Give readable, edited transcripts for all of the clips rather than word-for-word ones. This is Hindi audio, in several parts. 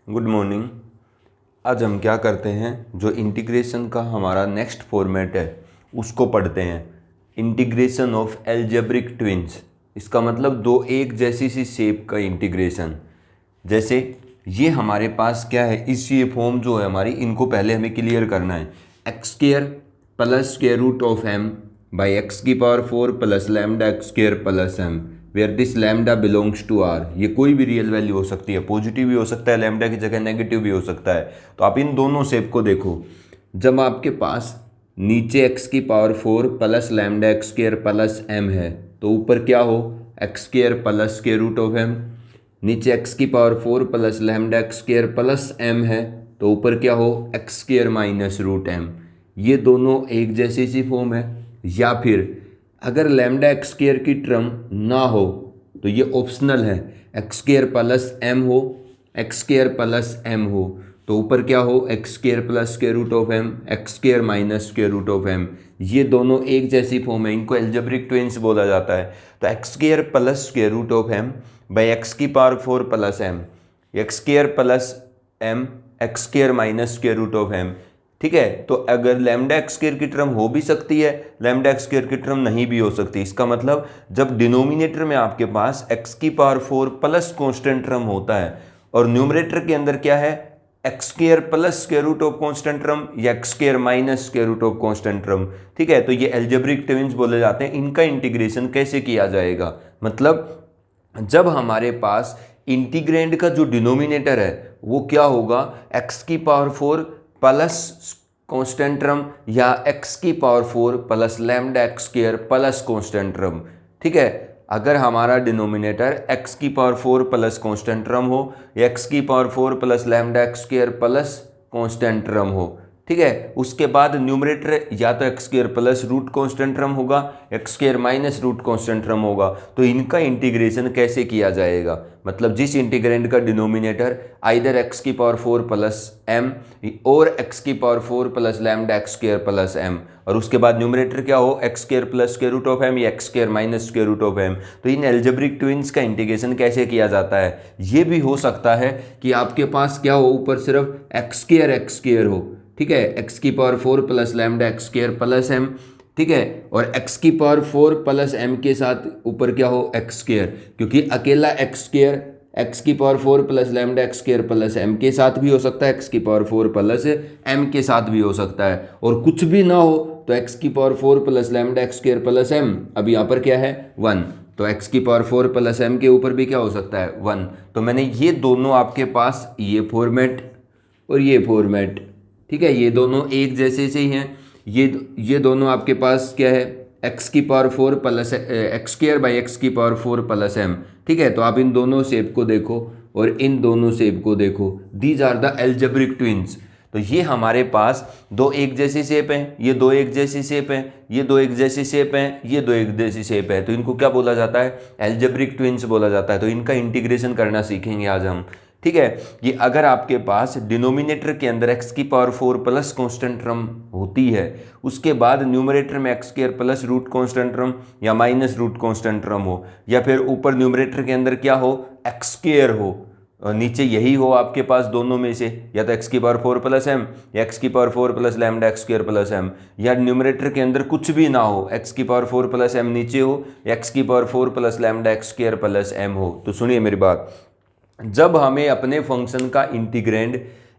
Good morning. आज हम क्या करते हैं, जो इंटीग्रेशन का हमारा नेक्स्ट फॉर्मेट है उसको पढ़ते हैं। इंटीग्रेशन ऑफ एल्जेब्रिक ट्विंस, इसका मतलब दो एक जैसी सी शेप का इंटीग्रेशन। जैसे ये हमारे पास क्या है, इस ये फॉर्म जो है हमारी, इनको पहले हमें क्लियर करना है। X square plus square root of m by x की power 4 plus lambda x square plus m, where this lambda belongs to r. ये कोई भी रियल वैल्यू हो सकती है, पॉजिटिव भी हो सकता है, लैम्डा की जगह नेगेटिव भी हो सकता है। तो आप इन दोनों शेप को देखो। जब आपके पास नीचे एक्स की power 4 plus lambda x square plus M है, तो ऊपर क्या हो, x square plus square root of M. नीचे एक्स की power 4 plus lambda x square plus M है, तो ऊपर क्या हो, x square minus root M. ये दोनों एक जैसी सी फॉर्म है। या फिर अगर लैम्डा एक्स स्क्वायर की टर्म ना हो तो ये ऑप्शनल है, एक्स स्क्वायर प्लस एम हो, एक्स स्क्वायर प्लस एम हो, तो ऊपर क्या हो, x square plus square root of M, x square minus square root of M. ये दोनों एक जैसी फॉर्म है, इनको एल्जेब्रिक ट्विंस बोला जाता है। तो x square plus square root of m by x की power 4 plus m, x square plus m x square minus square root of m. ठीक है, तो अगर लैम्डा एक्स स्क्वायर की टर्म हो भी सकती है, लैम्डा एक्स स्क्वायर की टर्म नहीं भी हो सकती। इसका मतलब जब डिनोमिनेटर में आपके पास एक्स की पावर 4 प्लस कॉन्स्टेंट टर्म होता है और न्यूमरेटर के अंदर क्या है, x square plus square root of constant term या x square minus square root of constant term. ठीक है, तो ये एल्जेब्रिक ट्विंस बोले जाते हैं। इनका इंटीग्रेशन कैसे किया जाएगा, मतलब जब हमारे पास इंटीग्रेंड का जो डिनोमिनेटर है वो क्या होगा, एक्स की पावर 4 प्लस कॉन्स्टेंट टर्म या एक्स की power 4 plus lambda x square plus constant term. ठीक है, अगर हमारा डिनोमिनेटर एक्स की पावर 4 प्लस कॉन्स्टेंट टर्म हो या एक्स की power 4 plus lambda x square plus constant term हो, ठीक है, उसके बाद न्यूमरेटर या तो x square plus root constant term होगा, x square minus root constant term होगा। तो इनका इंटीग्रेशन कैसे किया जाएगा, मतलब जिस इंटीग्रेंड का डिनोमिनेटर आइदर एक्स की पावर 4 प्लस एम और एक्स की power 4 plus lambda x square plus m, और उसके बाद न्यूमरेटर क्या हो, x square plus square root of M या x square minus square root of m. तो इन एल्जेब्रिक ट्विंस का इंटीग्रेशन कैसे किया जाता है, ये भी हो सकता है कि आपके पास क्या हो, ऊपर सिर्फ एक्स स्क्वायर हो, ठीक है, एक्स की power 4 plus lambda x square plus M, ठीक है, और एक्स की पावर 4 प्लस एम के साथ ऊपर क्या हो, एक्स स्क्वायर, क्योंकि अकेला एक्स स्क्वायर एक्स की power 4 plus lambda x square plus M के साथ भी हो सकता है, एक्स की पावर 4 प्लस एम के साथ भी हो सकता है, और कुछ भी ना हो तो एक्स की power 4 plus lambda x square plus M, अब यहाँ पर क्या है 1, तो एक्स की पावर 4 प्लस एम के ऊपर भी क्या हो सकता है 1। तो मैंने ये दोनों आपके पास ये फॉर्मेट और ये फॉर्मेट, ठीक है, ये दोनों एक जैसे से ही हैं। ये दोनों आपके पास क्या है, एक्स की power 4 plus x square by x की पावर 4 प्लस एम। ठीक है, तो आप इन दोनों शेप को देखो और इन दोनों शेप को देखो, these are the algebraic twins. तो ये हमारे पास दो एक जैसी शेप हैं, ये दो एक जैसी शेप हैं, ये दो एक जैसी शेप हैं, ये दो एक जैसी शेप है, तो इनको क्या बोला जाता है, एल्जेब्रिक ट्विंस बोला जाता है। तो इनका इंटीग्रेशन करना सीखेंगे आज हम। ठीक है, ये अगर आपके पास डिनोमिनेटर के अंदर एक्स की पावर 4 प्लस कॉन्स्टेंट टर्म होती है, उसके बाद न्यूमरेटर में x square plus root constant term या माइनस रूट कॉन्स्टेंट टर्म हो, या फिर ऊपर न्यूमरेटर के अंदर क्या हो, एक्स स्क्वायर हो, और नीचे यही हो आपके पास दोनों में से, या तो एक्स की पावर 4 प्लस एम या एक्स की power 4 plus lambda x square plus M, या न्यूमरेटर के अंदर कुछ भी ना हो, एक्स की पावर 4 प्लस एम नीचे हो, एक्स की power 4 plus lambda x square plus M हो। तो सुनिए मेरी बात, जब हमें अपने फंक्शन का इंटीग्रेंड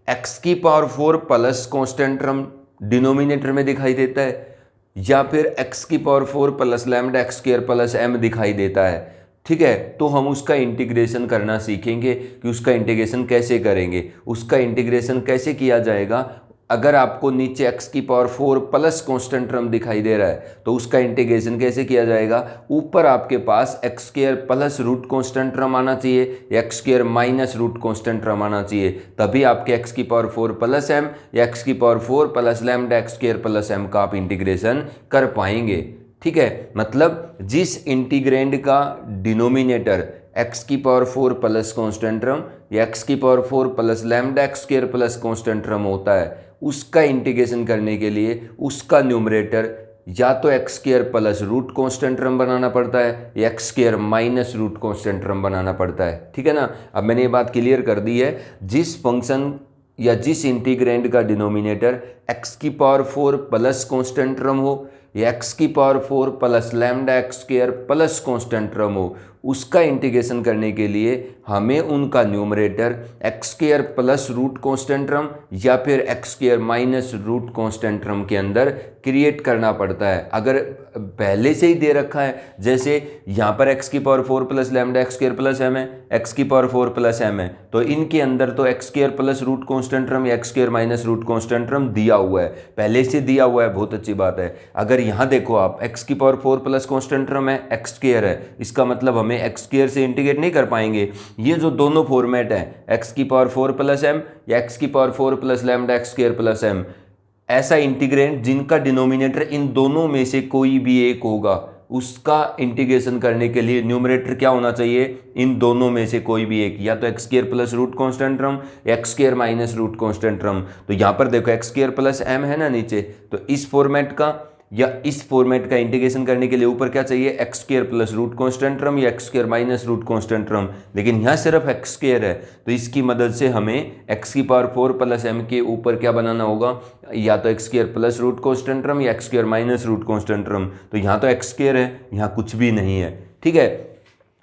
एक्स की power 4 plus constant term denominator में दिखाई देता है, या फिर एक्स की power 4 plus lambda x square plus M दिखाई देता है, ठीक है, तो हम उसका इंटीग्रेशन करना सीखेंगे कि उसका इंटीग्रेशन कैसे करेंगे। उसका इंटीग्रेशन कैसे किया जाएगा, अगर आपको नीचे एक्स की पावर 4 प्लस कॉन्स्टेंट टर्म दिखाई दे रहा है तो उसका इंटीग्रेशन कैसे किया जाएगा, ऊपर आपके पास x square plus root constant term आना चाहिए या x square minus root constant term आना चाहिए, तभी आपके एक्स की पावर 4 प्लस एम या एक्स की power 4 plus lambda x square plus m का आप इंटीग्रेशन कर पाएंगे। ठीक है, मतलब जिस इंटीग्रेंड का डिनोमिनेटर एक्स की पावर 4 प्लस कॉन्स्टेंट टर्म या एक्स की power 4 plus lambda x square plus constant term होता है, उसका इंटीग्रेशन करने के लिए उसका न्यूमरेटर या तो x square plus root constant term बनाना पड़ता है या x square minus root constant term बनाना पड़ता है। ठीक है ना। अब मैंने ये बात क्लियर कर दी है, जिस फंक्शन या जिस इंटीग्रेंड का डिनोमिनेटर एक्स की पावर 4 प्लस कांस्टेंट टर्म हो या एक्स की power 4 plus lambda x square plus constant term हो, उसका इंटीग्रेशन करने के लिए हमें उनका numerator x square plus root constant term या फिर x square minus root constant term के अंदर क्रिएट करना पड़ता है। अगर पहले से ही दे रखा है, जैसे यहाँ पर एक्स की power 4 plus lambda x square plus M है, एक्स की पावर 4 प्लस एम है, तो इनके अंदर तो x square plus root constant term या x square minus root constant term दिया हुआ है, पहले से दिया हुआ है, बहुत अच्छी बात है। अगर यहाँ देखो आप एक्स की पावर 4 प्लस कांस्टेंट टर्म है, एक्स स्क्वायर है, इसका मतलब हमें एक्स स्क्वायर से इंटीग्रेट नहीं कर पाएंगे। ये जो दोनों फॉर्मेट है, एक्स की पावर 4 प्लस एम या एक्स की power 4 plus lambda x square plus M, ऐसा इंटीग्रेंड जिनका डिनोमिनेटर इन दोनों में से कोई भी एक होगा, उसका इंटीग्रेशन करने के लिए न्यूमरेटर क्या होना चाहिए, इन दोनों में से कोई भी एक, या तो x square plus root constant term या x square minus root constant term. तो यहाँ पर देखो एक्स स्क्वायर प्लस एम है ना नीचे, तो इस फॉर्मेट का या इस फॉर्मेट का इंटीग्रेशन करने के लिए ऊपर क्या चाहिए, x square plus root constant term या x square minus root constant term, लेकिन यहाँ सिर्फ एक्स स्क्वायर है, तो इसकी मदद से हमें एक्स की पावर 4 प्लस एम के ऊपर क्या बनाना होगा, या तो x square plus root constant term या x square minus root constant term. तो यहाँ तो एक्स स्क्वायर है, यहाँ कुछ भी नहीं है। ठीक है,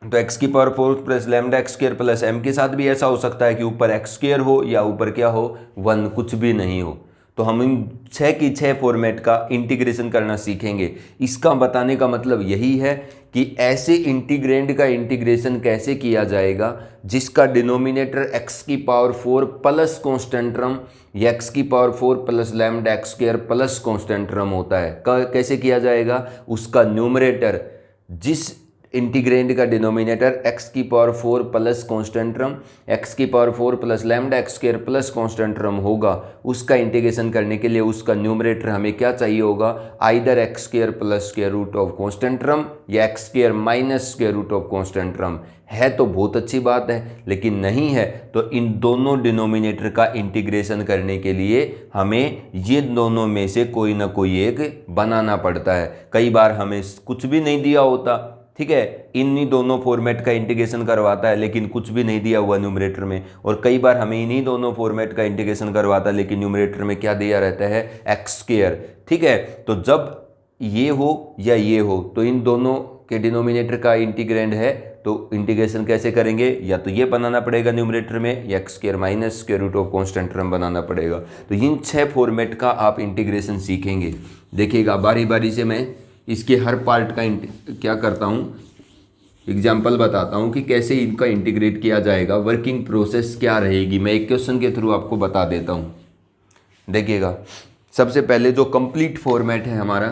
तो एक्स की power 4 plus lambda x square plus M के साथ भी ऐसा हो सकता है कि ऊपर एक्स स्क्वायर हो या ऊपर क्या हो, 1, कुछ भी नहीं हो। तो हम इन 6 की 6 फॉर्मेट का इंटीग्रेशन करना सीखेंगे। इसका बताने का मतलब यही है कि ऐसे इंटीग्रेंड का इंटीग्रेशन कैसे किया जाएगा जिसका डिनोमिनेटर एक्स की पावर 4 प्लस कांस्टेंट टर्म या एक्स की power 4 plus lambda x square plus constant term होता है। कैसे किया जाएगा, उसका न्यूमरेटर जिस इंटीग्रेंड का डिनोमिनेटर एक्स की power 4 plus constant term x की power 4 plus lambda x square plus constant term होगा, उसका इंटीग्रेशन करने के लिए उसका न्यूमरेटर हमें क्या चाहिए होगा, either x square plus square root of constant term या x square minus square root of constant term. है तो बहुत अच्छी बात है, लेकिन नहीं है तो इन दोनों डिनोमिनेटर का इंटीग्रेशन करने के लिए हमें ये दोनों में से कोई ना कोई एक बनाना पड़ता है। कई बार हमें कुछ भी नहीं दिया होता, ठीक है, इन्हीं दोनों फॉर्मेट का इंटीग्रेशन करवाता है लेकिन कुछ भी नहीं दिया हुआ न्यूमरेटर में, और कई बार हमें इन्हीं दोनों फॉर्मेट का इंटीग्रेशन करवाता है लेकिन न्यूमरेटर में क्या दिया रहता है, एक्स स्क्वायर। ठीक है, तो जब ये हो या ये हो तो इन दोनों के डिनोमिनेटर का इंटीग्रेंड है, तो इंटीग्रेशन कैसे करेंगे, या तो ये बनाना पड़ेगा न्यूमरेटर में या x square minus square root of constant term बनाना पड़ेगा। तो इन 6 फॉर्मेट का आप इंटीग्रेशन सीखेंगे। देखिएगा बारी बारी से मैं इसके हर पार्ट का क्या करता हूँ, एग्जाम्पल बताता हूँ कि कैसे इनका इंटीग्रेट किया जाएगा, वर्किंग प्रोसेस क्या रहेगी, मैं एक क्वेश्चन के थ्रू आपको बता देता हूँ। देखिएगा सबसे पहले जो कंप्लीट फॉर्मेट है हमारा,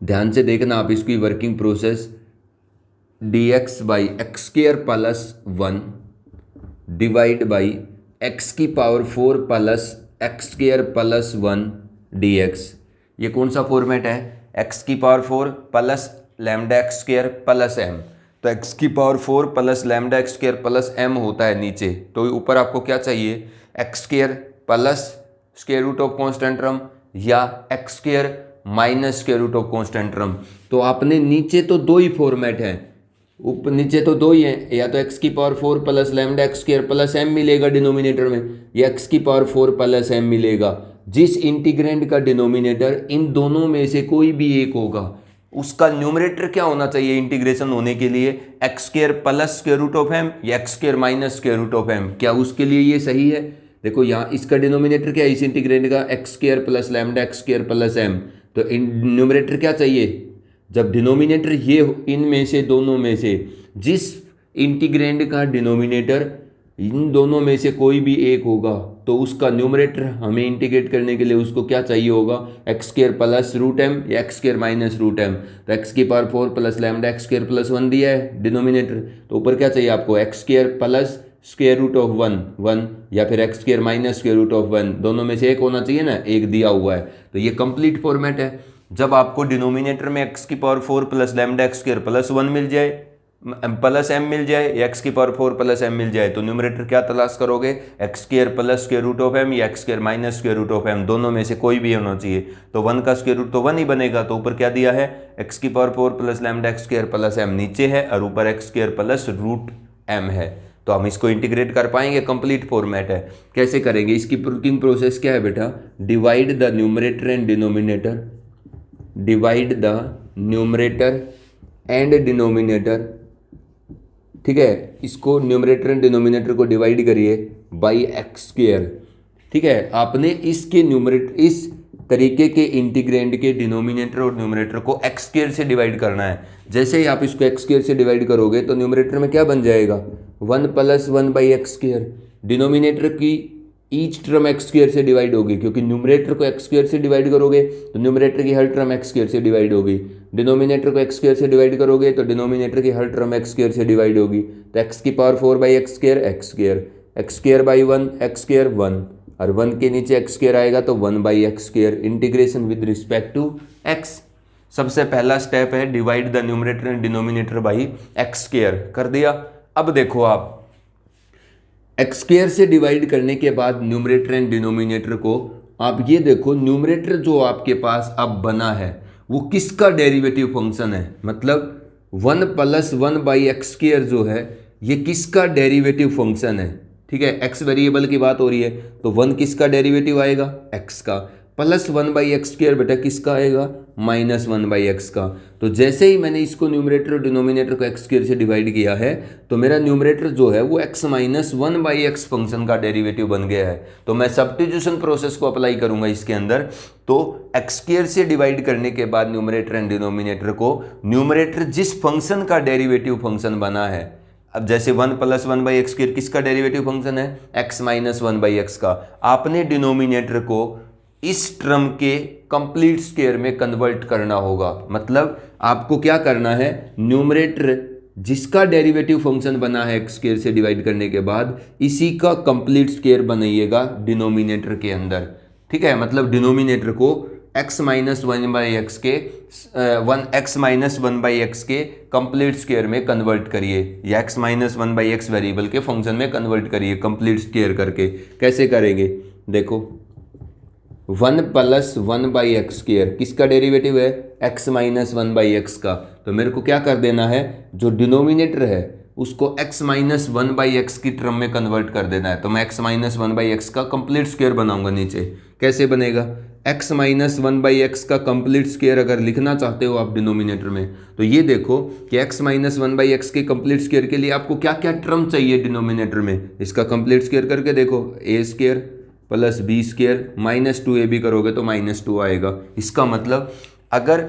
ध्यान से देखना आप इसकी working process, dx by x square plus 1 divide by x की power 4 plus x square plus 1 dx। ये कौन सा फॉर्मेट है, एक्स की power 4 plus lambda x square plus M. तो एक्स की power 4 plus lambda x square plus M होता है नीचे, तो ऊपर आपको क्या चाहिए, x square plus square root of constant term या x square minus square root of constant term. तो आपने नीचे तो दो ही फॉर्मेट है, ऊपर नीचे तो दो ही हैं, या तो एक्स की power 4 plus lambda x square plus M मिलेगा डिनोमिनेटर में, या एक्स की पावर 4 प्लस एम मिलेगा। जिस इंटीग्रेंड का डिनोमिनेटर इन दोनों में से कोई भी एक होगा, उसका न्यूमरेटर क्या होना चाहिए इंटीग्रेशन होने के लिए, x square plus square root of M या x square minus square root of M. क्या उसके लिए ये सही है, देखो यहाँ इसका डिनोमिनेटर क्या है इस इंटीग्रेंड का, x square plus lambda x square plus M, तो न्यूमरेटर क्या चाहिए, जब डिनोमिनेटर ये इनमें से दोनों में से जिस इंटीग्रेंड का डिनोमिनेटर इन दोनों में से कोई भी एक होगा, तो उसका न्यूमरेटर हमें इंटीग्रेट करने के लिए उसको क्या चाहिए होगा, x square plus root M या x square minus root M. तो एक्स की power 4 plus lambda x square plus 1 दिया है डिनोमिनेटर, तो ऊपर क्या चाहिए आपको, x square plus square root of 1 या फिर x square minus square root of 1, दोनों में से एक होना चाहिए ना, एक दिया हुआ है। तो ये कंप्लीट फॉर्मेट है। जब आपको डिनोमिनेटर में एक्स की power 4 plus lambda x square plus 1 मिल जाए, प्लस एम मिल जाए या एक्स की पावर 4 प्लस एम मिल जाए, तो न्यूमरेटर क्या तलाश करोगे, x square plus square root of M या x square minus square root of M, दोनों में से कोई भी होना चाहिए। तो 1 का स्क्वायर रूट तो 1 ही बनेगा, तो ऊपर क्या दिया है, एक्स की power 4 plus lambda x square plus M नीचे है और ऊपर x square plus root M है। तो हम इसको इंटीग्रेट कर पाएंगे, कंप्लीट फॉर्मेट है। कैसे करेंगे, इसकी वर्किंग प्रोसेस क्या है बेटा, divide the numerator and denominator, divide the numerator and denominator, ठीक है, इसको न्यूमरेटर एंड डिनोमिनेटर को डिवाइड करिए बाई एक्स स्क्वायर। ठीक है, आपने इसके न्यूमरेटर, इस तरीके के इंटीग्रेंड के डिनोमिनेटर और न्यूमरेटर को एक्स स्क्वायर से डिवाइड करना है। जैसे ही आप इसको एक्स स्क्वायर से डिवाइड करोगे तो न्यूमरेटर में क्या बन जाएगा, 1 plus 1 by x square. Denominator की ईच टर्म एक्स स्क्वायर से डिवाइड होगी, क्योंकि न्यूमरेटर को एक्स स्क्वायर से डिवाइड करोगे तो न्यूमरेटर की हर टर्म एक्स स्क्वायर से डिवाइड होगी, डिनोमिनेटर को एक्स स्क्वायर से डिवाइड करोगे तो डिनोमिनेटर की हर टर्म एक्स स्क्वायर से डिवाइड होगी। तो एक्स की power 4 by x square, x square, x square by 1 x square 1, और 1 के नीचे एक्स स्क्वायर आएगा तो 1 by x square, integration with respect to x. सबसे पहला स्टेप है divide the numerator and denominator by x square, कर दिया। अब देखो आप एक्स स्क्वायर से डिवाइड करने के बाद न्यूमरेटर एंड डिनोमिनेटर को आप ये देखो, न्यूमरेटर जो आपके पास अब बना है वो किसका डेरिवेटिव फंक्शन है, मतलब 1 प्लस 1 बाई एक्स स्क्वायर जो है ये किसका डेरिवेटिव फंक्शन है। ठीक है, एक्स वेरिएबल की बात हो रही है तो 1 किसका डेरिवेटिव आएगा, एक्स का, प्लस 1 बाई एक्स स्क्वायर बेटा किसका आएगा, माइनस 1 बाई एक्स का। तो जैसे ही मैंने इसको न्यूमरेटर और डिनोमिनेटर को एक्स स्क्वायर से डिवाइड किया है तो मेरा न्यूमरेटर जो है वो x minus 1 by x function का डेरिवेटिव बन गया है। तो मैं सब्स्टिट्यूशन प्रोसेस को अप्लाई करूंगा इसके अंदर, तो एक्स स्क्वायर से डिवाइड करने के बाद न्यूमरेटर एंड डिनोमिनेटर को, न्यूमरेटर जिस फंक्शन का डेरिवेटिव फंक्शन बना है, अब जैसे 1 प्लस 1 बाई एक्स स्क्वायर किसका डेरिवेटिव फंक्शन है, एक्स माइनस 1 बाई एक्स का, आपने डिनोमिनेटर को इस टर्म के कंप्लीट स्क्वायर में कन्वर्ट करना होगा। मतलब आपको क्या करना है, न्यूमरेटर जिसका डेरिवेटिव फंक्शन बना है एक्स स्क्वायर से डिवाइड करने के बाद, इसी का कंप्लीट स्क्वायर बनाइएगा डिनोमिनेटर के अंदर। ठीक है, मतलब डिनोमिनेटर को x माइनस 1 बाई एक्स के एक्स माइनस 1 बाई एक्स के कंप्लीट स्क्वायर में कन्वर्ट करिए, या x minus 1 by x variable के फंक्शन में कन्वर्ट करिए कंप्लीट स्क्वायर करके। कैसे करेंगे, देखो 1 प्लस 1 बाई एक्स स्क्वायर किसका डेरिवेटिव है, x माइनस 1 बाई एक्स का। तो मेरे को क्या कर देना है, जो डिनोमिनेटर है उसको x माइनस 1 बाई एक्स की टर्म में कन्वर्ट कर देना है। तो मैं x माइनस 1 बाई एक्स का कंप्लीट स्क्वायर बनाऊंगा नीचे। कैसे बनेगा, x माइनस 1 बाई एक्स का कंप्लीट स्क्वायर अगर लिखना चाहते हो आप डिनोमिनेटर में, तो ये देखो कि x माइनस 1 बाई एक्स के कंप्लीट स्क्वायर के लिए आपको क्या क्या टर्म चाहिए डिनोमिनेटर में, इसका कंप्लीट स्क्वायर करके देखो, a square plus B square minus 2ab करोगे तो माइनस 2 आएगा। इसका मतलब अगर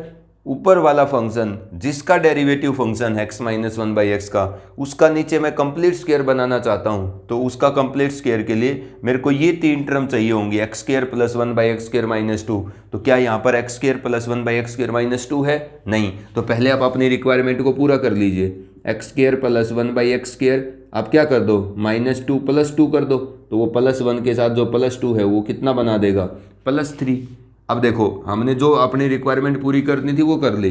ऊपर वाला फंक्शन जिसका डेरिवेटिव फंक्शन है x माइनस 1 बाई एक्स का, उसका नीचे मैं कंप्लीट स्क्वायर बनाना चाहता हूँ, तो उसका कंप्लीट स्क्वायर के लिए मेरे को ये 3 टर्म चाहिए होंगी, x square plus 1 by x square minus 2। तो क्या यहाँ पर x square plus 1 by x square minus 2 है, नहीं। तो पहले आप अपनी रिक्वायरमेंट को पूरा कर लीजिए, x square plus 1 by x square आप क्या कर दो, माइनस 2 प्लस 2 कर दो, तो वो प्लस 1 के साथ जो प्लस 2 है वो कितना बना देगा, प्लस 3। अब देखो हमने जो अपनी रिक्वायरमेंट पूरी करनी थी वो कर ली,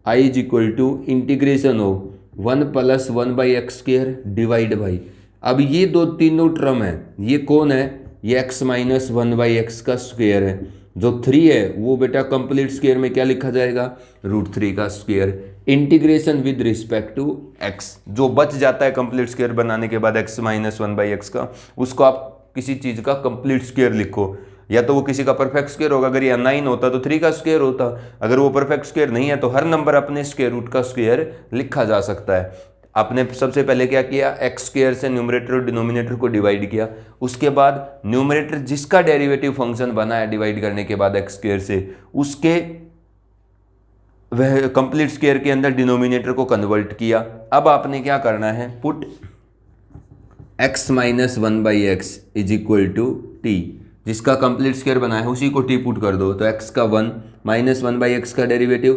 i is equal to integration of 1 plus 1 by x square divide by, अब ये दो तीनों टर्म है, ये कौन है, ये x माइनस 1 बाई एक्स का स्क्वायर है। जो 3 है वो बेटा कंप्लीट स्क्वायर में क्या लिखा जाएगा, √3 का square, integration with respect to x। जो बच जाता है कंप्लीट स्क्वायर बनाने के बाद x माइनस 1 बाई एक्स का, उसको आप किसी चीज़ का कंप्लीट स्क्वायर लिखो, या तो वो किसी का परफेक्ट स्क्वायर होगा, अगर ये 9 होता तो 3 का स्क्वायर होता, अगर वो परफेक्ट स्क्वायर नहीं है तो हर नंबर अपने स्क्वायर रूट का स्क्वायर लिखा जा सकता है। आपने सबसे पहले क्या किया, एक्स स्क्वायर से न्यूमरेटर और डिनोमिनेटर को डिवाइड किया, उसके बाद न्यूमरेटर जिसका डेरिवेटिव फंक्शन बना है डिवाइड करने के बाद एक्स स्क्वायर से, उसके वह कंप्लीट स्क्वायर के अंदर डिनोमिनेटर को कन्वर्ट किया। अब आपने क्या करना है, put x minus 1 by x is equal to T, जिसका कंप्लीट स्क्वायर बना है उसी को टी पुट कर दो, तो x का 1 माइनस 1 बाई एक्स का derivative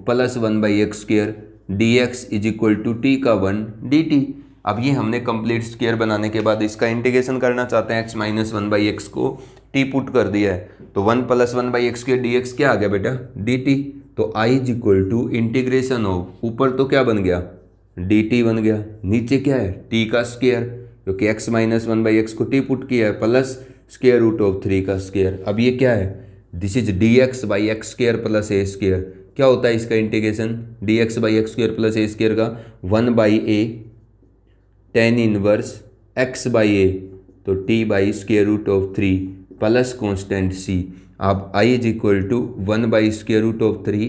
plus 1 by x square dx is equal to T का 1 dt। अब ये हमने कंप्लीट स्क्वायर बनाने के बाद इसका इंटीग्रेशन करना चाहते हैं, x माइनस 1 बाई एक्स को t पुट कर दिया है, तो 1 plus 1 by x square dx क्या आ गया बेटा, dt। तो i is equal to integration of, ऊपर तो क्या बन गया डी टी बन गया, नीचे क्या है टी का स्क्वायर, क्योंकि x minus one by x को टी पुट किया है, प्लस स्क्वायर रूट ऑफ 3 का स्क्वायर। अब ये क्या है, this is d x by x square plus a square. क्या होता है इसका integration, d x by x square plus a square का 1 by a tan inverse x by a, तो t by square root of 3 plus constant c। आप i is equal to 1 by square root of 3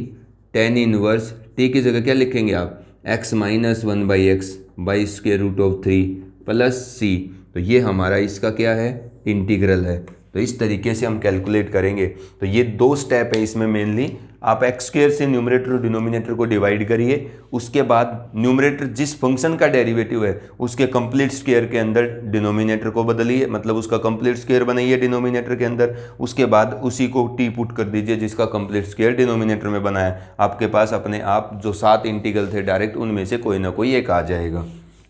tan inverse t की जगह क्या लिखेंगे आप, x minus one by x by square root of 3 plus c। तो ये हमारा इसका क्या है, इंटीग्रल है। तो इस तरीके से हम कैलकुलेट करेंगे। तो ये दो स्टेप है इसमें मेनली, आप एक्स स्क्वायर से न्यूमरेटर और डिनोमिनेटर को डिवाइड करिए, उसके बाद न्यूमरेटर जिस फंक्शन का डेरिवेटिव है उसके कंप्लीट स्क्वायर के अंदर डिनोमिनेटर को बदलिए, मतलब उसका कंप्लीट स्क्वायर बनाइए डिनोमिनेटर के अंदर, उसके बाद उसी को टी पुट कर दीजिए जिसका कंप्लीट स्क्वायर डिनोमिनेटर में बनाया। आपके पास अपने आप जो 7 इंटीग्रल थे डायरेक्ट, उनमें से कोई ना कोई एक आ जाएगा।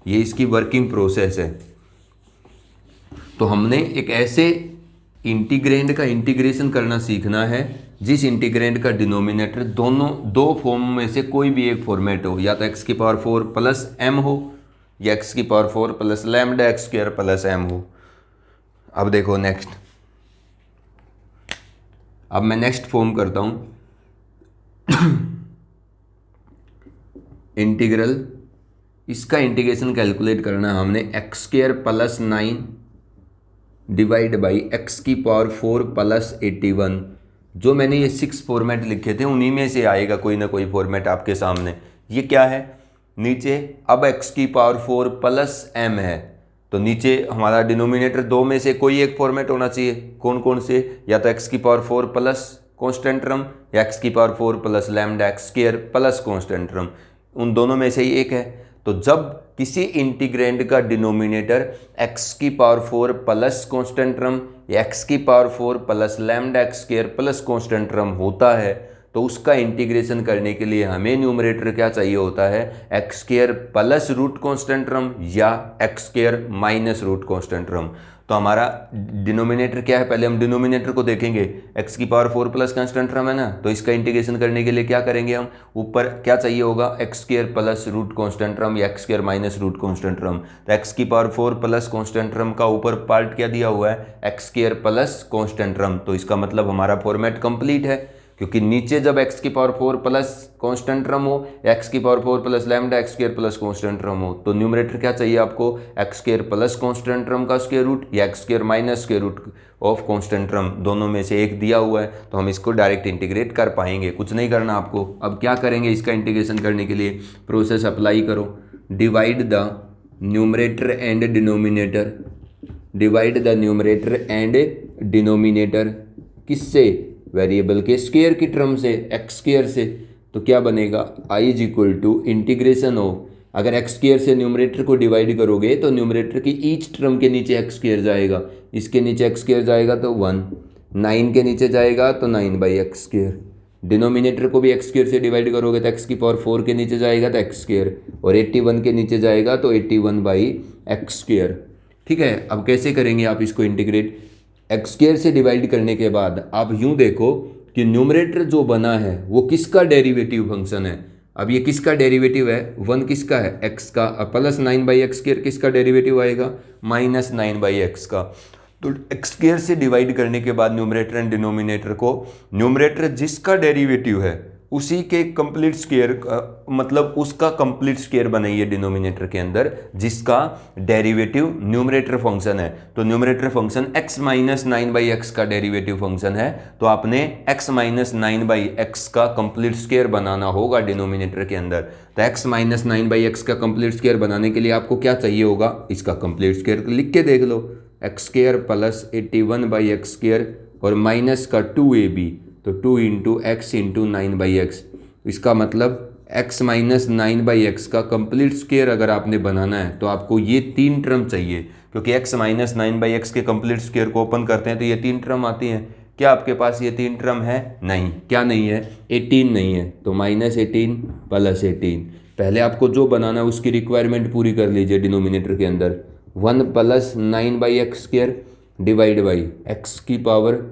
ये इसकी वर्किंग प्रोसेस है। तो हमने एक ऐसे इंटीग्रेंड का इंटीग्रेशन करना सीखना है जिस इंटीग्रेंड का डिनोमिनेटर दोनों दो फॉर्म में से कोई भी एक फॉर्मेट हो, या तो एक्स की पावर 4 प्लस एम हो या एक्स की power 4 plus lambda x square plus M हो। अब देखो नेक्स्ट, अब मैं नेक्स्ट फॉर्म करता हूं इंटीग्रल, इसका इंटीग्रेशन कैलकुलेट करना है हमने, x square plus 9 divide by x की पावर 4 प्लस 81। जो मैंने ये 6 फॉर्मेट लिखे थे उन्हीं में से आएगा कोई ना कोई फॉर्मेट आपके सामने। ये क्या है, नीचे अब एक्स की पावर 4 प्लस एम है, तो नीचे हमारा डिनोमिनेटर दो में से कोई एक फॉर्मेट होना चाहिए। कौन कौन से, या तो एक्स की पावर 4 प्लस कॉन्स्टेंट टर्म या एक्स की power 4 plus lambda x square plus constant term, उन दोनों में से ही एक है। तो जब किसी इंटीग्रेंड का डिनोमिनेटर x की पावर 4 प्लस कॉन्स्टेंट टर्म या x की power 4 plus lambda x square plus constant term होता है, तो उसका इंटीग्रेशन करने के लिए हमें न्यूमरेटर क्या चाहिए होता है, x square plus root constant term या x square minus root constant term. तो हमारा डिनोमिनेटर क्या है, पहले हम डिनोमिनेटर को देखेंगे। एक्स की पावर 4 प्लस कांस्टेंट टर्म है ना, तो इसका इंटीग्रेशन करने के लिए क्या करेंगे हम, ऊपर क्या चाहिए होगा, x square plus root constant term या x square minus root constant term. तो एक्स की पावर 4 प्लस कांस्टेंट टर्म का ऊपर पार्ट क्या दिया हुआ है, x square plus constant term. तो इसका मतलब हमारा फॉर्मेट कंप्लीट है, क्योंकि नीचे जब x की पावर 4 प्लस कॉन्स्टेंट टर्म हो, x की power 4 plus lambda x square plus constant term हो, तो न्यूमरेटर क्या चाहिए आपको, x square plus constant term का स्क्वायर रूट या x square minus square root of constant term, दोनों में से एक दिया हुआ है। तो हम इसको डायरेक्ट इंटीग्रेट कर पाएंगे, कुछ नहीं करना आपको। अब क्या करेंगे, इसका इंटीग्रेशन करने के लिए प्रोसेस अप्लाई करो, divide the numerator and denominator, divide the numerator and denominator किससे, वेरिएबल के स्क्वायर की टर्म से, एक्स स्क्वायर से। तो क्या बनेगा, i is equal to integration of, अगर एक्स स्क्वायर से न्यूमरेटर को डिवाइड करोगे तो न्यूमरेटर की ईच टर्म के नीचे एक्स स्क्वायर जाएगा, इसके नीचे एक्स स्क्वायर जाएगा तो 1, 9 के नीचे जाएगा तो 9 बाई एक्स स्क्वायर। डिनोमिनेटर को भी एक्स स्क्वायर से डिवाइड करोगे तो एक्स की पावर 4 के नीचे जाएगा तो एक्स स्क्वायर, और 81 के नीचे जाएगा तो 81 बाई एक्स स्क्वायर। ठीक है, अब कैसे करेंगे आप इसको इंटीग्रेट, एक्स स्क्वायर से डिवाइड करने के बाद आप यूं देखो कि न्यूमरेटर जो बना है वो किसका डेरिवेटिव फंक्शन है। अब ये किसका डेरिवेटिव है, 1 किसका है, एक्स का, प्लस 9 बाई एक्स स्क्वायर किसका डेरिवेटिव आएगा, माइनस 9 बाई एक्स का। तो एक्स स्क्वायर से डिवाइड करने के बाद न्यूमरेटर एंड डिनोमिनेटर को, न्यूमरेटर जिसका डेरिवेटिव है उसी के कंप्लीट स्क्वायर, मतलब उसका कंप्लीट स्क्वायर बनाइए डिनोमिनेटर के अंदर जिसका डेरिवेटिव न्यूमरेटर फंक्शन है। तो numerator function x minus 9 by x का डेरिवेटिव फंक्शन है, तो आपने x माइनस 9 बाई एक्स का कंप्लीट स्क्वायर बनाना होगा डिनोमिनेटर के अंदर। तो x माइनस 9 बाई एक्स का कंप्लीट स्क्वायर बनाने के लिए आपको क्या चाहिए होगा, इसका कंप्लीट स्क्वायर लिख के देख लो, x square plus 81 by x square और माइनस का 2ab, तो 2 into x into 9 by x. इसका मतलब x माइनस 9 बाई एक्स का कंप्लीट स्क्वायर अगर आपने बनाना है तो आपको ये 3 टर्म चाहिए, क्योंकि x माइनस 9 बाई एक्स के कंप्लीट स्क्वायर को ओपन करते हैं तो ये 3 टर्म आती हैं। क्या आपके पास ये 3 टर्म है, नहीं, क्या नहीं है, 18 नहीं है, तो माइनस 18 प्लस 18। पहले आपको जो बनाना है उसकी रिक्वायरमेंट पूरी कर लीजिए डिनोमिनेटर के अंदर, 1 plus 9 by x square divide by x की power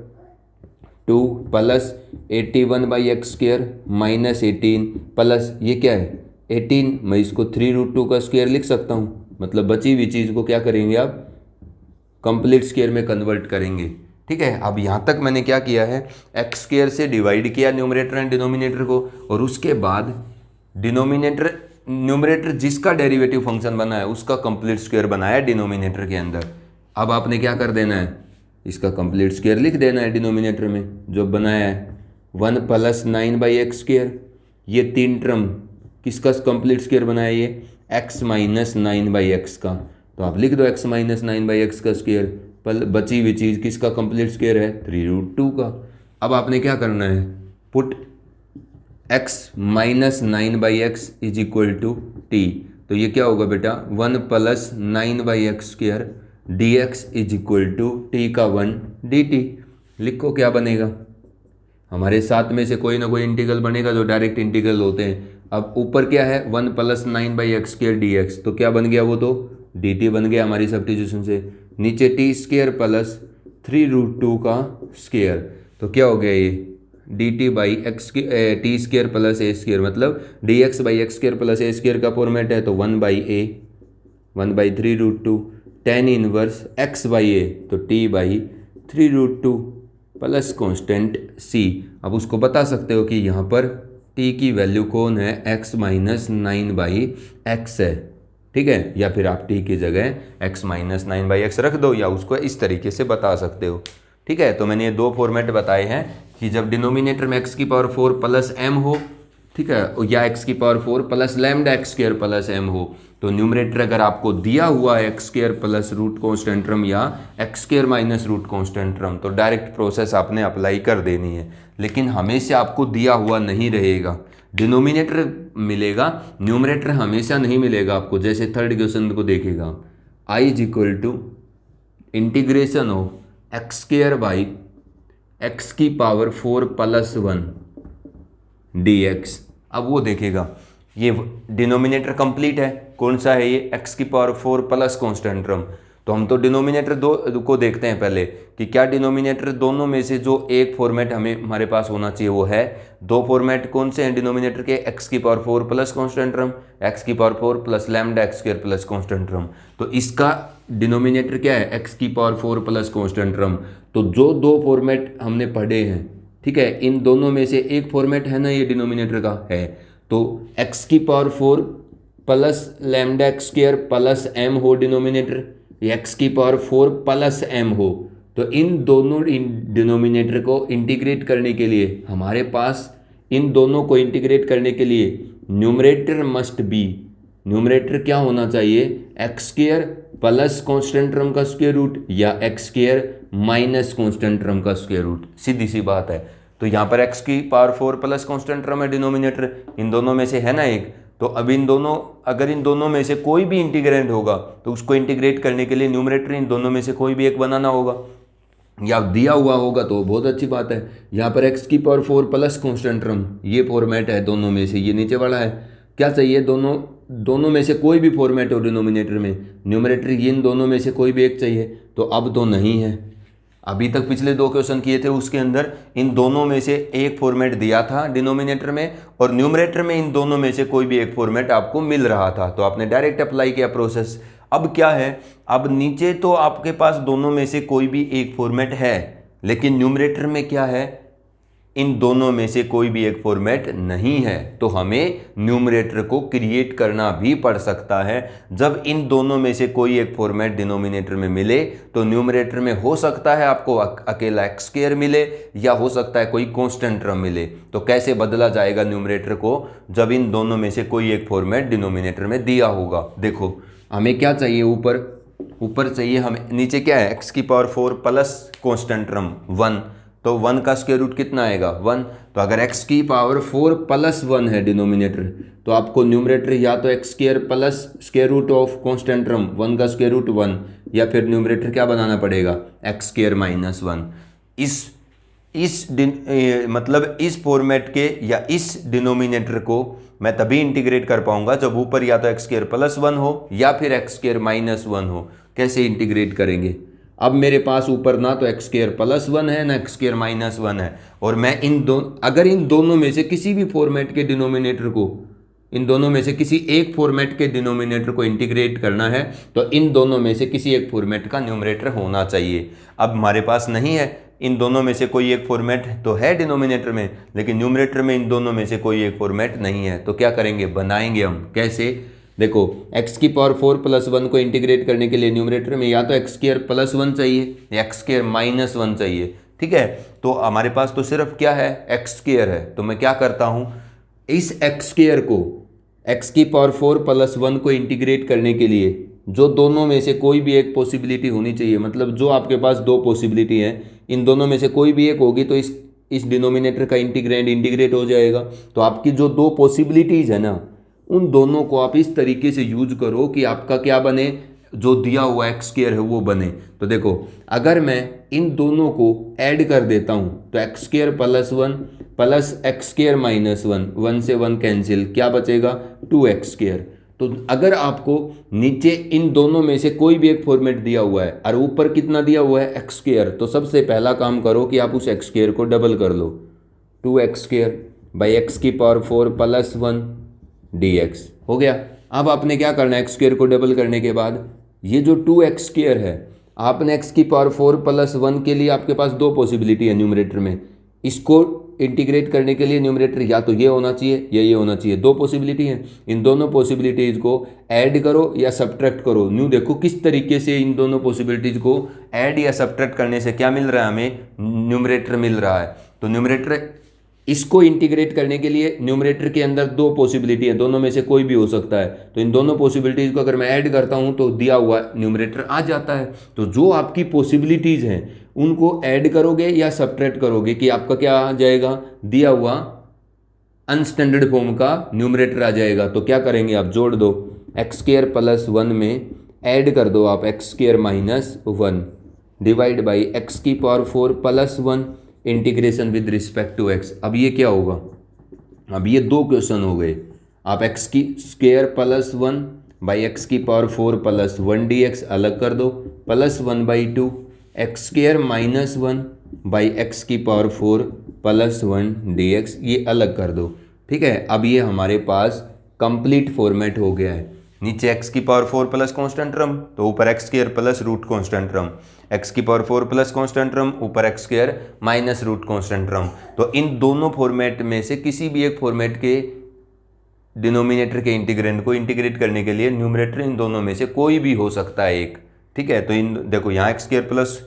2 plus 81 by x square minus 18 plus ये क्या है 18, मैं इसको 3√2 का स्क्वायर लिख सकता हूँ, मतलब बची हुई चीज़ को क्या करेंगे आप कंप्लीट स्क्वायर में कन्वर्ट करेंगे। ठीक है, अब यहाँ तक मैंने क्या किया है, एक्स स्क्वायर से डिवाइड किया न्यूमरेटर एंड डिनोमिनेटर को, और उसके बाद न्यूमरेटर जिसका डेरिवेटिव फंक्शन बना है उसका कंप्लीट स्क्वायर बनाया डिनोमिनेटर के अंदर। अब आपने क्या कर देना है, इसका कंप्लीट स्क्वायर लिख देना है डिनोमिनेटर में जो बनाया है, 1 + 9/x²। ये 3 टर्म किसका कंप्लीट स्क्वायर बनाया, ये x - 9/x का, तो आप लिख दो x - 9/x का स्क्वायर, पर बची हुई चीज़ किसका कंप्लीट स्क्वायर है, 3√2 का। अब आपने क्या करना है, पुट x - 9/x = t, तो ये क्या होगा बेटा, 1 + 9/x² dx = t का 1 dt। लिखो क्या बनेगा, हमारे साथ में से कोई ना कोई इंटीग्रल बनेगा जो डायरेक्ट इंटीग्रल होते हैं। अब ऊपर क्या है, 1 + 9/x² dx, तो क्या बन गया, वो तो dt बन गया हमारी सब्स्टिट्यूशन से। नीचे t² + 3√2 का स्क्वायर, तो क्या हो गया ये dt/t² + a², मतलब dx/x² + a² का फॉर्मेट है, तो 1/a 1/3√2 tan इनवर्स x/a, तो t/3√2 प्लस कॉन्स्टेंट c। अब उसको बता सकते हो कि यहाँ पर t की वैल्यू कौन है, x - 9/x है। ठीक है, या फिर आप t की जगह x - 9/x रख दो, या उसको इस तरीके से बता सकते हो। ठीक है, तो मैंने ये 2 फॉर्मेट बताए हैं कि जब डिनोमिनेटर में x⁴ + m हो, ठीक है, या x⁴ + λ(x² + m) हो, तो न्यूमरेटर अगर आपको दिया हुआ है x² + रूट कांस्टेंट टर्म या x² - रूट कांस्टेंट टर्म, तो डायरेक्ट प्रोसेस आपने अप्लाई कर देनी है। लेकिन हमेशा आपको दिया हुआ नहीं रहेगा, डिनोमिनेटर मिलेगा, न्यूमरेटर हमेशा नहीं मिलेगा आपको। जैसे थर्ड क्वेश्चन को देखेगा, I = integration of x² / x⁴ + 1 dx। अब वो देखेगा, ये डिनोमिनेटर कंप्लीट है, कौन सा है ये, x⁴ प्लस कांस्टेंट टर्म। तो हम तो डिनोमिनेटर दो को देखते हैं पहले कि क्या डिनोमिनेटर दोनों में से जो एक फॉर्मेट हमारे पास होना चाहिए वो है। 2 फॉर्मेट कौन से हैं डिनोमिनेटर के, x⁴ plus constant term, x⁴ plus λ(x² + constant term. तो इसका डिनोमिनेटर क्या है, x⁴ प्लस कांस्टेंट टर्म। तो जो 2 फॉर्मेट हमने पढ़े हैं, ठीक है, इन दोनों में से एक फॉर्मेट है ना ये डिनोमिनेटर का है, तो x⁴ प्लस λ(x² + m हो डिनोमिनेटर, x⁴ प्लस m हो, तो इन दोनों डिनोमिनेटर को इंटीग्रेट करने के लिए हमारे पास, इन दोनों को इंटीग्रेट करने के लिए न्यूमरेटर मस्ट बी, न्यूमरेटर क्या होना चाहिए, x² प्लस कांस्टेंट टर्म का स्क्वायर रूट या x² माइनस कांस्टेंट टर्म का स्क्वायर रूट। सीधी सी बात है। तो यहाँ पर x⁴ प्लस कांस्टेंट टर्म है डिनोमिनेटर, इन दोनों में से है ना एक, तो अब अगर इन दोनों में से कोई भी इंटीग्रेंड होगा तो उसको इंटीग्रेट करने के लिए न्यूमरेटर इन दोनों में से कोई भी एक बनाना होगा, या दिया हुआ होगा तो बहुत अच्छी बात है। यहाँ पर x⁴ प्लस कांस्टेंट टर्म ये फॉर्मेट है दोनों में से, ये नीचे वाला है, क्या चाहिए, दोनों में से कोई भी फॉर्मेट हो डिनोमिनेटर में, न्यूमरेटर इन दोनों में से कोई भी एक चाहिए, तो अब तो नहीं है। अभी तक पिछले 2 क्वेश्चन किए थे उसके अंदर इन दोनों में से एक फॉर्मेट दिया था डिनोमिनेटर में, और न्यूमरेटर में इन दोनों में से कोई भी एक फॉर्मेट आपको मिल रहा था, तो आपने डायरेक्ट अप्लाई किया प्रोसेस। अब क्या है, अब नीचे तो आपके पास दोनों में से कोई भी एक फॉर्मेट है, लेकिन न्यूमरेटर में क्या है, इन दोनों में से कोई भी एक फॉर्मेट नहीं है, तो हमें न्यूमरेटर को क्रिएट करना भी पड़ सकता है। जब इन दोनों में से कोई एक फॉर्मेट डिनोमिनेटर में मिले तो न्यूमरेटर में हो सकता है आपको अकेला x² मिले, या हो सकता है कोई कांस्टेंट टर्म मिले। तो कैसे बदला जाएगा न्यूमरेटर को, जब इन दोनों में से कोई एक फॉर्मेट डिनोमिनेटर में दिया होगा। देखो हमें क्या चाहिए, ऊपर चाहिए हमें, नीचे क्या है, x⁴ प्लस कांस्टेंट टर्म 1, तो 1 का स्क्वायर रूट कितना आएगा, 1। तो अगर x⁴ प्लस 1 है डिनोमिनेटर, तो आपको न्यूमरेटर या तो x² plus square root of constant term 1 का स्क्वायर रूट 1, या फिर न्यूमरेटर क्या बनाना पड़ेगा, x² माइनस 1। मतलब इस फॉर्मेट के या इस डिनोमिनेटर को मैं तभी इंटीग्रेट कर पाऊंगा जब ऊपर या तो x² प्लस 1 हो या फिर x² माइनस 1 हो। कैसे इंटीग्रेट करेंगे, अब मेरे पास ऊपर ना तो x² प्लस 1 है ना x² माइनस 1 है, और मैं अगर इन दोनों में से किसी भी फॉर्मेट के डिनोमिनेटर को इन दोनों में से किसी एक फॉर्मेट के डिनोमिनेटर को इंटीग्रेट करना है तो इन दोनों में से किसी एक फॉर्मेट का न्यूमरेटर होना चाहिए। अब हमारे पास नहीं है, इन दोनों में से कोई एक फॉर्मेट तो है डिनोमिनेटर में, लेकिन न्यूमरेटर में इन दोनों में से कोई एक फॉर्मेट नहीं है। तो क्या करेंगे, बनाएंगे हम। कैसे, देखो x की पावर 4 प्लस 1 को इंटीग्रेट करने के लिए न्यूमरेटर में या तो एक्स स्क्वायर प्लस 1 चाहिए या एक्स स्क्वायर माइनस 1 चाहिए। ठीक है, तो हमारे पास तो सिर्फ क्या है, एक्स स्क्वायर है। तो मैं क्या करता हूँ, इस एक्स स्क्वायर को x की पावर 4 प्लस 1 को इंटीग्रेट करने के लिए जो दोनों में से कोई भी एक पॉसिबिलिटी होनी चाहिए, मतलब जो आपके पास दो पॉसिबिलिटी है, इन दोनों में से कोई भी एक होगी तो इस डिनोमिनेटर का इंटीग्रेंड इंटीग्रेट हो जाएगा। तो आपकी जो दो पॉसिबिलिटीज़ है ना, उन दोनों को आप इस तरीके से यूज करो कि आपका क्या बने, जो दिया हुआ एक्स स्क्वायर है वो बने। तो देखो, अगर मैं इन दोनों को ऐड कर देता हूँ तो x square plus 1 plus x square minus 1, 1 से 1 कैंसिल, क्या बचेगा 2x स्क्वायर। तो अगर आपको नीचे इन दोनों में से कोई भी एक फॉर्मेट दिया हुआ है और ऊपर कितना दिया हुआ है एक्स स्क्वायर, तो सबसे पहला काम करो कि आप उस एक्स स्क्वायर को डबल कर लो, 2x स्क्वायर बाई एक्स की पावर 4 प्लस 1 dx हो गया। अब आपने क्या करना है, एक्स स्क्वायर को डबल करने के बाद ये जो 2x स्क्वायर है, आपने x की पावर 4 प्लस 1 के लिए आपके पास दो पॉसिबिलिटी है न्यूमरेटर में, इसको इंटीग्रेट करने के लिए न्यूमरेटर या तो ये होना चाहिए या ये होना चाहिए, दो पॉसिबिलिटी हैं। इन दोनों पॉसिबिलिटीज़ को ऐड करो या सब्ट्रैक्ट करो। न्यू देखो किस तरीके से इन दोनों पॉसिबिलिटीज़ को ऐड या सब्ट्रैक्ट करने से क्या मिल रहा है, हमें न्यूमरेटर मिल रहा है। तो न्यूमरेटर, इसको इंटीग्रेट करने के लिए न्यूमरेटर के अंदर दो पॉसिबिलिटी है, दोनों में से कोई भी हो सकता है। तो इन दोनों पॉसिबिलिटीज़ को अगर मैं ऐड करता हूं तो दिया हुआ न्यूमरेटर आ जाता है। तो जो आपकी पॉसिबिलिटीज़ हैं उनको ऐड करोगे या सब्ट्रैक्ट करोगे कि आपका क्या आ जाएगा, दिया हुआ अनस्टैंडर्ड फॉर्म का न्यूमरेटर आ जाएगा। तो क्या करेंगे, आप जोड़ दो, एक्स स्क्वायर प्लस 1 में ऐड कर दो आप x square minus 1 divide by x की power 4 plus 1 integration with respect to x. अब ये क्या होगा, अब ये दो क्वेश्चन हो गए। आप एक्स की स्क्वायर प्लस 1 बाई एक्स की पावर 4 प्लस 1 dx अलग कर दो, plus 1 by 2 x square minus 1 by x की पावर 4 प्लस 1 dx ये अलग कर दो। ठीक है, अब ये हमारे पास कंप्लीट फॉर्मेट हो गया है। नीचे एक्स की पावर 4 प्लस कॉन्स्टेंट टर्म, तो ऊपर x square plus root constant term, x की पावर 4 प्लस कॉन्स्टेंट टर्म, ऊपर x square minus root constant term. तो इन दोनों फॉर्मेट में से किसी भी एक फॉर्मेट के डिनोमिनेटर के इंटीग्रेंड को इंटीग्रेट करने के लिए न्यूमरेटर इन दोनों में से कोई भी हो सकता है एक। ठीक है, तो इन देखो यहाँ x square plus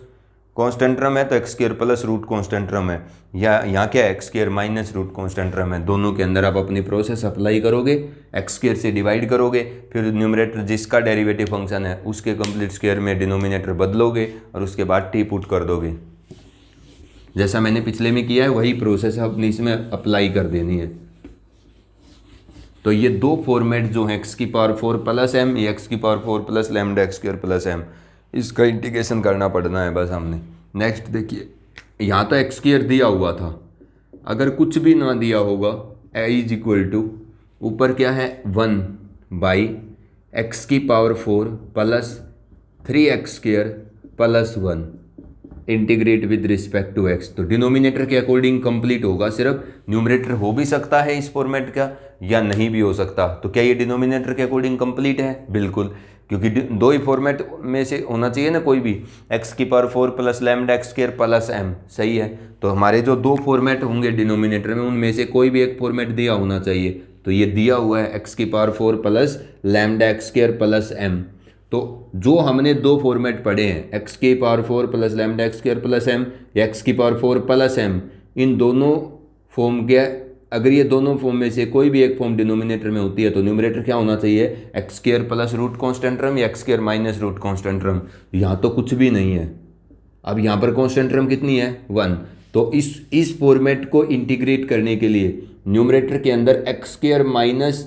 constant term है तो x square plus root constant term है, या यहाँ क्या है, x square minus root constant term है। दोनों के अंदर आप अपनी प्रोसेस अप्लाई करोगे, एक्स स्क्वायर से डिवाइड करोगे, फिर न्यूमरेटर जिसका डेरिवेटिव फंक्शन है उसके कंप्लीट स्क्वायर में डिनोमिनेटर बदलोगे और उसके बाद टी पुट कर दोगे। जैसा मैंने पिछले में किया है वही प्रोसेस अपनी इसमें अप्लाई कर देनी है। तो ये दो फॉर्मेट जो है एक्स की पावर 4 प्लस एम या एक्स की power 4 plus lambda x square plus M, इसका इंटीग्रेशन करना पड़ना है बस हमने। नेक्स्ट देखिए, यहाँ तो एक्स स्क्वायर दिया हुआ था, अगर कुछ भी ना दिया होगा ए इज इक्वल टू ऊपर क्या है 1 बाई एक्स की power 4 plus 3x square plus 1 integrate with respect to x. तो डिनोमिनेटर के अकॉर्डिंग कंप्लीट होगा, सिर्फ न्यूमरेटर हो भी सकता है इस फॉर्मेट का या नहीं भी हो सकता। तो क्या ये डिनोमिनेटर के अकॉर्डिंग कंप्लीट है? बिल्कुल, क्योंकि दो ही फॉर्मेट में से होना चाहिए ना कोई भी, एक्स की power 4 plus lambda x square plus M, सही है। तो हमारे जो दो फॉर्मेट होंगे डिनोमिनेटर में उनमें से कोई भी एक फॉर्मेट दिया होना चाहिए। तो ये दिया हुआ है एक्स की power 4 plus lambda x square plus M. तो जो हमने दो फॉर्मेट पढ़े हैं, एक्स की power 4 plus lambda x square plus M या एक्स की पावर 4 प्लस एम, इन दोनों फॉर्म के अगर ये दोनों फॉर्म में से कोई भी एक फॉर्म डिनोमिनेटर में होती है तो न्यूमरेटर क्या होना चाहिए, x square plus root constant term या x square minus root constant term. यहाँ तो कुछ भी नहीं है। अब यहाँ पर कॉन्स्टेंट टर्म कितनी है 1। तो इस फॉर्मेट को इंटीग्रेट करने के लिए न्यूमरेटर के अंदर एक्स स्क्वायर माइनस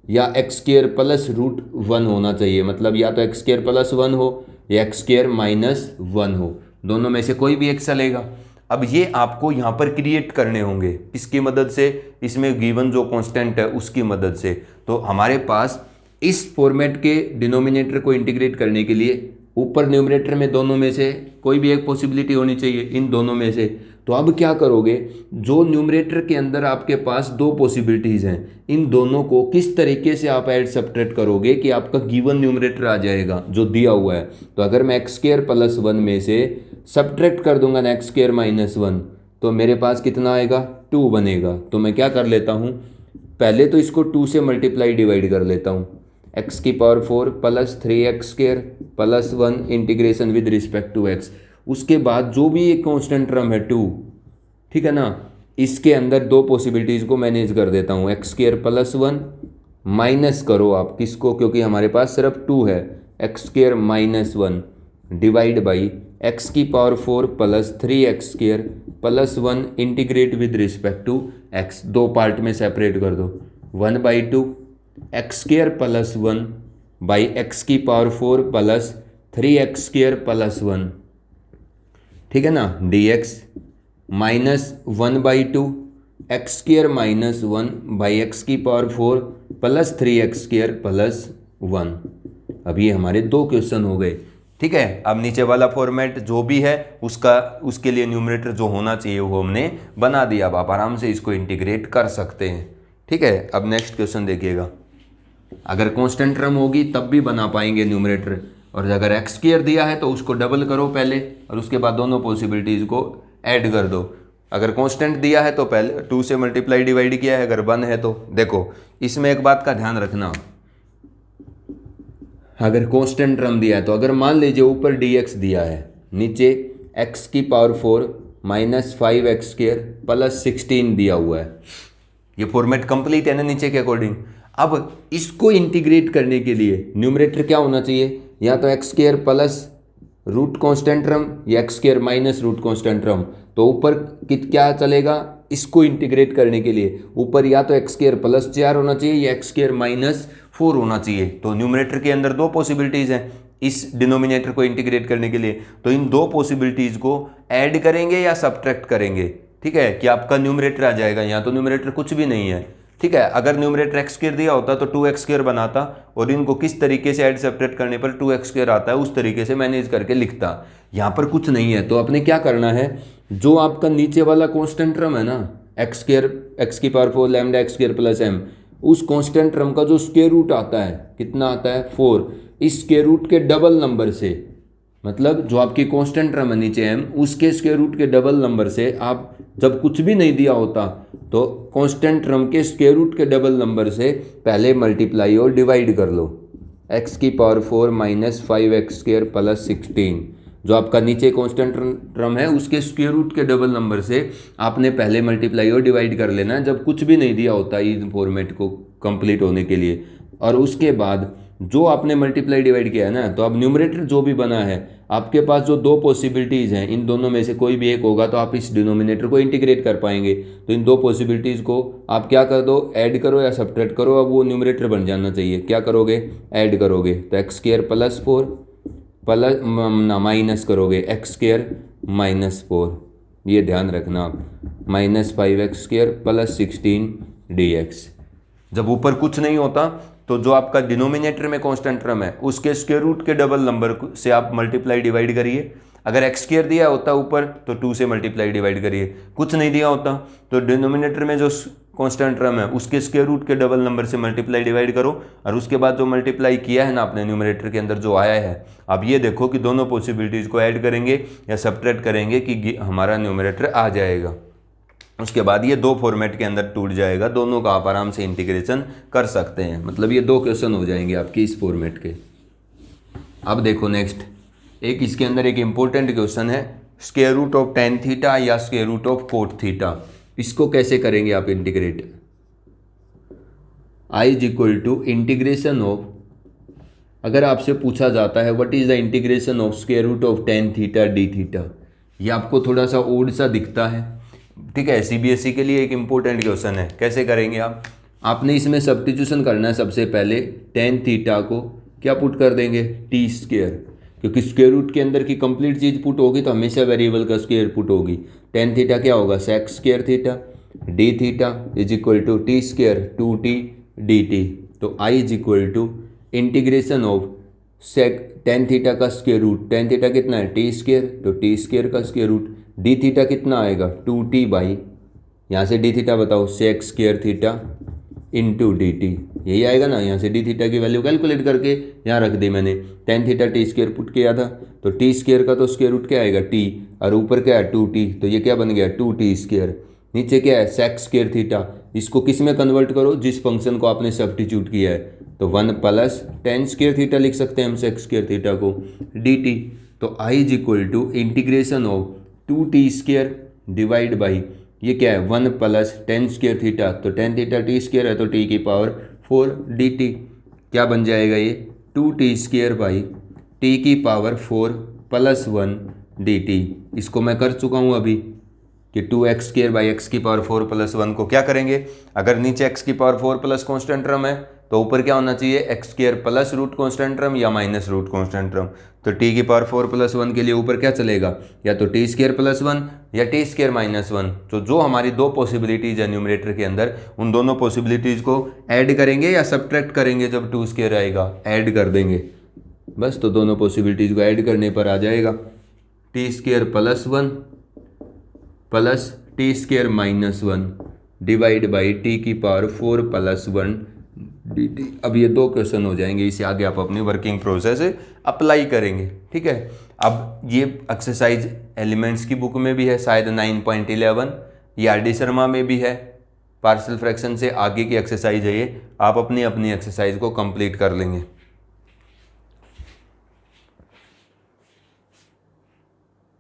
या एक्स स्क्वायर प्लस रूट 1 होना चाहिए, मतलब या तो एक्स स्क्वायर प्लस 1 हो या एक्स स्क्वायर माइनस 1 हो, दोनों में से कोई भी एक चलेगा। अब ये आपको यहाँ पर क्रिएट करने होंगे, किसकी मदद से, इसमें गिवन जो कांस्टेंट है उसकी मदद से। तो हमारे पास इस फॉर्मेट के डिनोमिनेटर को इंटीग्रेट करने के लिए ऊपर न्यूमरेटर में दोनों में से कोई भी एक पॉसिबिलिटी होनी चाहिए, इन दोनों में से। तो अब क्या करोगे, जो न्यूमरेटर के अंदर आपके पास दो पॉसिबिलिटीज़ हैं, इन दोनों को किस तरीके से आप ऐड सब्ट्रैक्ट करोगे कि आपका गिवन न्यूमरेटर आ जाएगा जो दिया हुआ है। तो अगर मैं एक्स स्क्वायर प्लस 1 में से सब्ट्रैक्ट कर दूंगा ना एक्स स्क्वायर माइनस 1, तो मेरे पास कितना आएगा, 2 बनेगा। तो मैं क्या कर लेता हूँ, पहले तो इसको 2 से मल्टीप्लाई डिवाइड कर लेता हूँ, एक्स की power 4 plus 3x square plus 1 integration with respect to x। उसके बाद जो भी एक कांस्टेंट टर्म है 2, ठीक है ना, इसके अंदर दो पॉसिबिलिटीज़ को मैनेज कर देता हूँ, एक्स स्क्वायर प्लस 1 माइनस करो आप किसको, क्योंकि हमारे पास सिर्फ 2 है, x square minus 1 divide by x की power 4 plus 3x square plus 1 integrate with respect to x। दो पार्ट में सेपरेट कर दो, 1/2 x square plus 1 by x की power 4 plus 3x square plus 1, ठीक है ना, dx minus 1/2 x square minus 1 by x की power 4 plus 3x square plus 1। अब ये हमारे दो क्वेश्चन हो गए, ठीक है। अब नीचे वाला फॉर्मेट जो भी है उसके लिए न्यूमरेटर जो होना चाहिए वो हमने बना दिया। अब आप आराम से इसको इंटीग्रेट कर सकते हैं, ठीक है। अब नेक्स्ट क्वेश्चन देखिएगा, अगर कांस्टेंट टर्म होगी तब भी बना पाएंगे न्यूमरेटर, और अगर एक्स स्क्वायर दिया है तो उसको डबल करो पहले और उसके बाद दोनों पॉसिबिलिटीज़ को ऐड कर दो। अगर कांस्टेंट दिया है तो पहले 2 से मल्टीप्लाई डिवाइड किया है, अगर 1 है तो देखो इसमें एक बात का ध्यान रखना, अगर कांस्टेंट टर्म दिया है तो अगर मान लीजिए ऊपर dx दिया है, नीचे x की power 4 minus 5x square plus 16 दिया हुआ है, ये फॉर्मेट कंप्लीट है ना नीचे के अकॉर्डिंग। अब इसको इंटीग्रेट करने के लिए न्यूमरेटर क्या होना चाहिए, या तो x square plus root constant term या x square minus root constant term. तो ऊपर क्या चलेगा, इसको इंटीग्रेट करने के लिए ऊपर या तो एक्स स्क्वायर प्लस 4 होना चाहिए या एक्स स्क्वायर माइनस 4 होना चाहिए। तो न्यूमरेटर के अंदर दो पॉसिबिलिटीज़ हैं इस डिनोमिनेटर को इंटीग्रेट करने के लिए, तो इन दो पॉसिबिलिटीज़ को ऐड करेंगे या सब्ट्रैक्ट करेंगे, ठीक है, कि आपका न्यूमरेटर आ जाएगा। यहाँ तो न्यूमरेटर कुछ भी नहीं है, ठीक है। अगर न्यूमरेटर एक्स स्क्वायर दिया होता तो 2x स्क्वायर बनाता, और इनको किस तरीके से ऐड सब्ट्रैक्ट करने पर 2x स्क्वायर आता है उस तरीके से मैनेज करके लिखता। यहाँ पर कुछ नहीं है, तो आपने क्या करना है, जो आपका नीचे वाला कांस्टेंट टर्म है ना, एक्स स्क्वायर एक्स की power 4 lambda x square plus m, उस कांस्टेंट टर्म का जो स्क्वायर रूट आता है कितना आता है 4, इस स्क्वायर रूट के डबल नंबर से, मतलब जो आपकी कांस्टेंट टर्म है नीचे m, उसके स्क्वायर रूट के डबल नंबर से आप जब कुछ भी नहीं दिया होता तो कांस्टेंट टर्म के स्क्वायर रूट के डबल नंबर से पहले मल्टीप्लाई और डिवाइड कर लो, x की power 4 minus 5x square plus 16, जो आपका नीचे कांस्टेंट टर्म है उसके स्क्वायर रूट के डबल नंबर से आपने पहले मल्टीप्लाई और डिवाइड कर लेना जब कुछ भी नहीं दिया होता इस फॉर्मेट को कंप्लीट होने के लिए। और उसके बाद जो आपने मल्टीप्लाई डिवाइड किया है ना, तो अब न्यूमरेटर जो भी बना है आपके पास जो दो पॉसिबिलिटीज़ हैं, इन दोनों में से कोई भी एक होगा तो आप इस डिनोमिनेटर को इंटीग्रेट कर पाएंगे। तो इन दो पॉसिबिलिटीज़ को आप क्या कर दो, ऐड करो या सब्ट्रैक्ट करो, अब वो न्यूमरेटर बन जाना चाहिए। क्या करोगे, ऐड करोगे तो x square plus 4 plus minus करोगे एक्स स्क्वायर माइनस 4, ये ध्यान रखना आप, minus 5x square plus 16 dx। जब ऊपर कुछ नहीं होता तो जो आपका डिनोमिनेटर में कांस्टेंट टर्म है उसके स्क्वायर रूट के डबल नंबर से आप मल्टीप्लाई डिवाइड करिए। अगर एक्स स्क्वायर दिया होता ऊपर तो 2 से मल्टीप्लाई डिवाइड करिए, कुछ नहीं दिया होता तो डिनोमिनेटर में जो कांस्टेंट टर्म है उसके स्क्वायर रूट के डबल नंबर से मल्टीप्लाई डिवाइड करो, और उसके बाद जो मल्टीप्लाई किया है ना आपने न्यूमरेटर के अंदर जो आया है, अब ये देखो कि दोनों पॉसिबिलिटीज़ को ऐड करेंगे या सब्ट्रैक्ट करेंगे कि हमारा न्यूमरेटर आ जाएगा। उसके बाद ये दो फॉर्मेट के अंदर टूट जाएगा, दोनों का आप आराम से इंटीग्रेशन कर सकते हैं। मतलब ये दो क्वेश्चन हो जाएंगे आपके इस फॉर्मेट के। अब देखो नेक्स्ट, एक इसके अंदर एक इम्पोर्टेंट क्वेश्चन है, square root of tan theta या square root of cot theta, इसको कैसे करेंगे आप integrate. I is equal to integration of, अगर आपसे पूछा जाता है what is the integration of square root of tan theta d theta, ये आपको थोड़ा सा ओड सा दिखता है, ठीक है। CBSE के लिए एक इम्पोर्टेंट क्वेश्चन है, कैसे करेंगे आप, आपने इसमें सब्स्टिट्यूशन करना है। सबसे पहले tan थीटा को क्या पुट कर देंगे, t स्क्वायर, क्योंकि स्क्वायर रूट के अंदर की कंप्लीट चीज़ पुट होगी तो हमेशा वेरिएबल का स्क्वायर पुट होगी। tan थीटा क्या होगा, sec square theta, d theta is equal to t square 2t dt। तो I is equal to integration of sec tan theta का स्क्वायर रूट, टेन थीटा कितना है टी स्क्वायर, तो टी स्क्वायर का स्क्वायर रूट, डी थीटा कितना आएगा 2t बाई, यहाँ से डी थीटा बताओ sec square theta into D T, यही आएगा ना। यहाँ से डी थीटा की वैल्यू कैलकुलेट करके यहाँ रख दी मैंने, ten theta t square put किया था, तो टी स्क्वायर का तो स्क्वायर रूट क्या आएगा टी, और ऊपर क्या है 2t, तो ये क्या बन गया 2t स्क्वायर। नीचे क्या है सेक स्क्वायर थीटा, इसको किस में कन्वर्ट करो, जिस फंक्शन को आपने सब्स्टिट्यूट किया है, तो 1 प्लस टेन स्क्वायर थीटा लिख सकते हैं हम सेक स्क्वायर थीटा को डी टी। तो I is equal to integration of 2t square divide by ये क्या है 1 प्लस टेन स्क्वायर थीटा, तो टेन थीटा टी स्क्वायर है तो टी की पावर 4 डी टी, क्या बन जाएगा ये 2t स्क्वायर बाई टी की पावर 4 प्लस 1 डी टी। इसको मैं कर चुका हूँ अभी कि 2x स्क्वायर बाई एक्स की पावर 4 प्लस 1 को क्या करेंगे, अगर नीचे x की पावर 4 प्लस कॉन्स्टेंट टर्म है तो ऊपर क्या होना चाहिए x square plus root constant term या माइनस रूट कॉन्स्टेंट टर्म। तो t की पावर 4 प्लस 1 के लिए ऊपर क्या चलेगा, या तो टी स्क्वायर प्लस 1 या टी स्क्वायर माइनस 1। तो जो हमारी दो पॉसिबिलिटीज है न्यूमरेटर के अंदर, उन दोनों पॉसिबिलिटीज को ऐड करेंगे या सब्ट्रैक्ट करेंगे, जब 2 स्क्वायर आएगा ऐड कर देंगे बस। तो दोनों पॉसिबिलिटीज को ऐड करने पर आ जाएगा T square plus 1 plus T square minus 1 divide by T की पावर 4 प्लस 1 डी टी। अब ये दो क्वेश्चन हो जाएंगे, इसे आगे आप अपनी वर्किंग प्रोसेस अप्लाई करेंगे, ठीक है। अब ये एक्सरसाइज एलिमेंट्स की बुक में भी है शायद 9.11, ये आर डी शर्मा में भी है, पार्शियल फ्रैक्शन से आगे की एक्सरसाइज है ये, आप अपनी अपनी एक्सरसाइज को कंप्लीट कर लेंगे।